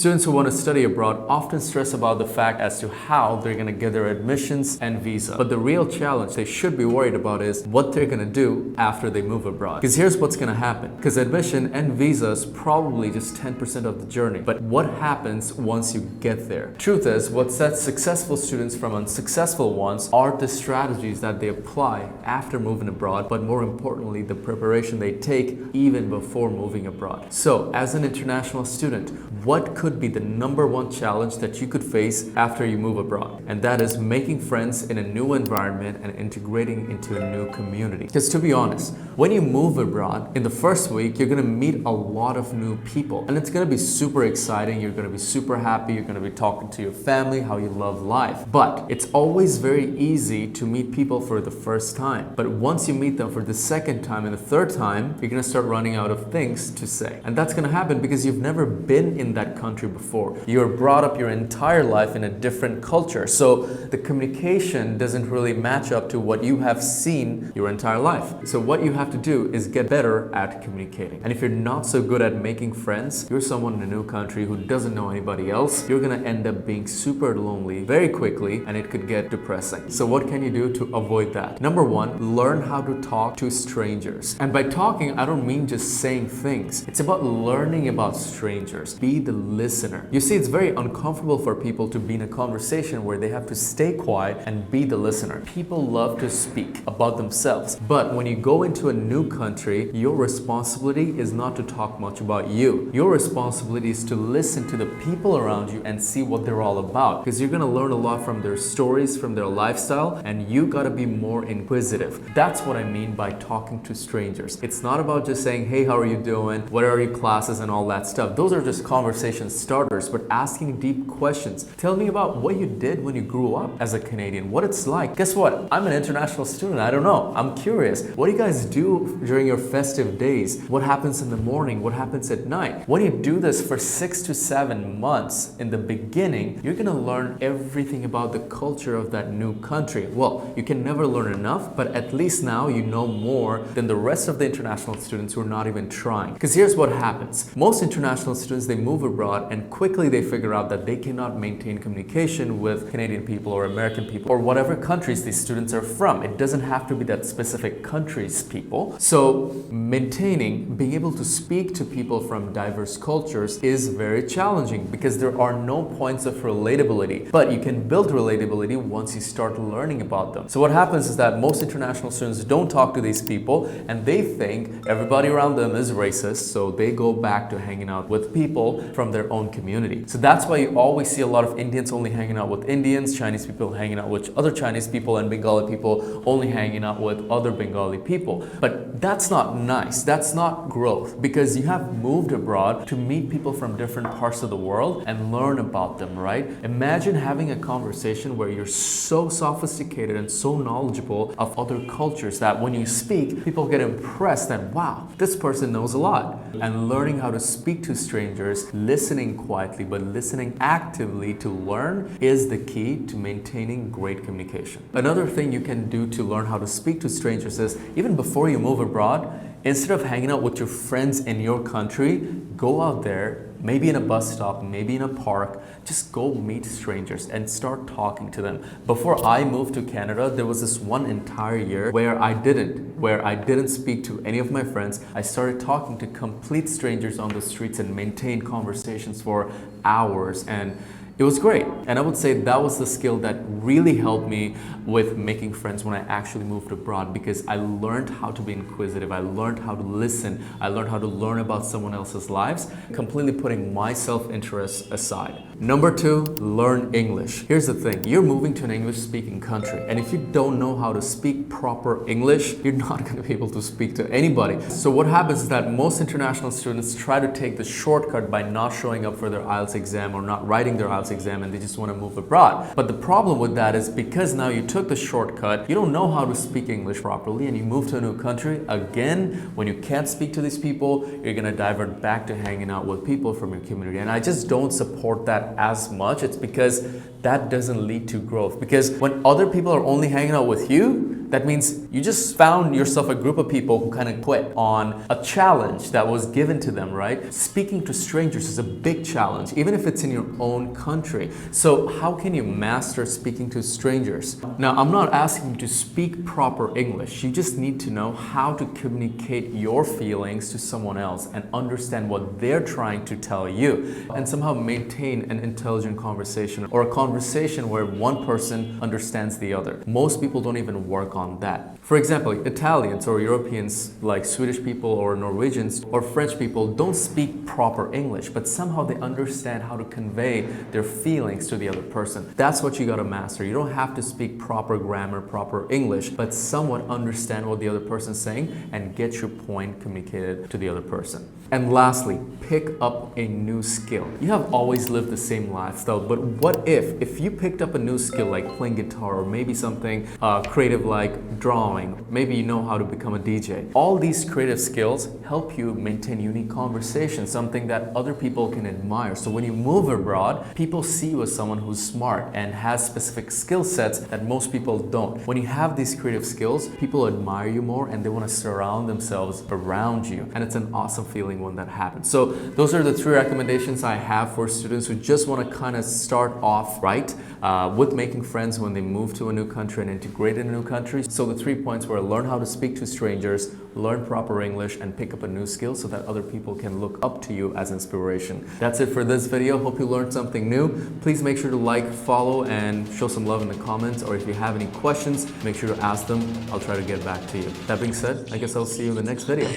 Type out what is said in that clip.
Students who want to study abroad often stress about the fact as to how they're going to get their admissions and visa. But the real challenge they should be worried about is what they're going to do after they move abroad. Because here's what's going to happen. Because admission and visa is probably just 10% of the journey. But what happens once you get there? Truth is, what sets successful students from unsuccessful ones are the strategies that they apply after moving abroad, but more importantly, the preparation they take even before moving abroad. So, as an international student, what could be the #1 challenge that you could face after you move abroad? And that is making friends in a new environment and integrating into a new community. Because to be honest, when you move abroad, in the first week, you're gonna meet a lot of new people. And it's gonna be super exciting, you're gonna be super happy, you're gonna be talking to your family, how you love life. But it's always very easy to meet people for the first time. But once you meet them for the second time and the third time, you're gonna start running out of things to say. And that's gonna happen because you've never been in that country before. You're brought up your entire life in a different culture. So the communication doesn't really match up to what you have seen your entire life. So what you have to do is get better at communicating. And if you're not so good at making friends, you're someone in a new country who doesn't know anybody else, you're gonna end up being super lonely very quickly and it could get depressing. So what can you do to avoid that? #1, learn how to talk to strangers. And by talking, I don't mean just saying things. It's about learning about strangers. Be the listener. You see, it's very uncomfortable for people to be in a conversation where they have to stay quiet and be the listener. People love to speak about themselves. But when you go into a new country, your responsibility is not to talk much about you. Your responsibility is to listen to the people around you and see what they're all about. Because you're going to learn a lot from their stories, from their lifestyle, and you got to be more inquisitive. That's what I mean by talking to strangers. It's not about just saying, hey, how are you doing? What are your classes and all that stuff. Those are just conversation starters, but asking deep questions. Tell me about what you did when you grew up as a Canadian, what it's like. Guess what? I'm an international student. I don't know. I'm curious. What do you guys do during your festive days? What happens in the morning? What happens at night? When you do this for 6 to 7 months in the beginning, you're going to learn everything about the culture of that new country. Well, you can never learn enough, but at least now you know more than the rest of the international students who are not even trying. Because here's what happens. Most international students, they move abroad and quickly they figure out that they cannot maintain communication with Canadian people or American people or whatever countries these students are from. It doesn't have to be that specific country's people. So maintaining, being able to speak to people from diverse cultures is very challenging because there are no points of relatability. But you can build relatability once you start learning about them. So what happens is that most international students don't talk to these people and they think everybody around them is racist, so they go back to hanging out with people from their own community. So that's why you always see a lot of Indians only hanging out with Indians, Chinese people hanging out with other Chinese people, and Bengali people only hanging out with other Bengali people. But that's not nice. That's not growth because you have moved abroad to meet people from different parts of the world and learn about them, right? Imagine having a conversation where you're so sophisticated and so knowledgeable of other cultures that when you speak, people get impressed that, wow, this person knows a lot. And learning how to speak to strangers, listening quietly, but listening actively to learn is the key to maintaining great communication. Another thing you can do to learn how to speak to strangers is, even before you move abroad, instead of hanging out with your friends in your country, go out there, maybe in a bus stop, maybe in a park, just go meet strangers and start talking to them. Before I moved to Canada, there was this one entire year where I didn't speak to any of my friends. I started talking to complete strangers on the streets and maintained conversations for hours, and it was great. And I would say that was the skill that really helped me with making friends when I actually moved abroad, because I learned how to be inquisitive. I learned how to listen. I learned how to learn about someone else's lives, completely putting my self-interest aside. #2, learn English. Here's the thing. You're moving to an English-speaking country, and if you don't know how to speak proper English, you're not going to be able to speak to anybody. So what happens is that most international students try to take the shortcut by not showing up for their IELTS exam or not writing their IELTS exam, and they just want to move abroad. But the problem with that is because now you took the shortcut, you don't know how to speak English properly, and you move to a new country. Again, when you can't speak to these people, you're going to divert back to hanging out with people from your community. And I just don't support that as much. It's because that doesn't lead to growth. Because when other people are only hanging out with you, That means you just found yourself a group of people who kind of quit on a challenge that was given to them, right? Speaking to strangers is a big challenge, even if it's in your own country. So how can you master speaking to strangers? Now, I'm not asking you to speak proper English. You just need to know how to communicate your feelings to someone else and understand what they're trying to tell you, and somehow maintain an intelligent conversation, or a conversation where one person understands the other. Most people don't even work on that. For example, Italians or Europeans like Swedish people or Norwegians or French people don't speak proper English, but somehow they understand how to convey their feelings to the other person. That's what you gotta master. You don't have to speak proper grammar, proper English, but somewhat understand what the other person's saying and get your point communicated to the other person. And lastly, pick up a new skill. You have always lived the same lifestyle, but what if you picked up a new skill like playing guitar, or maybe something creative like drawing, maybe you know how to become a DJ. All these creative skills help you maintain unique conversation, something that other people can admire. So when you move abroad, people see you as someone who's smart and has specific skill sets that most people don't. When you have these creative skills, people admire you more and they want to surround themselves around you. And it's an awesome feeling when that happens. So those are the 3 recommendations I have for students who just want to kind of start off right with making friends when they move to a new country and integrate in a new country. So the 3 points were: learn how to speak to strangers, learn proper English, and pick up a new skill so that other people can look up to you as inspiration. That's it for this video. Hope you learned something new. Please make sure to like, follow, and show some love in the comments. Or if you have any questions, make sure to ask them. I'll try to get back to you. That being said, I guess I'll see you in the next video.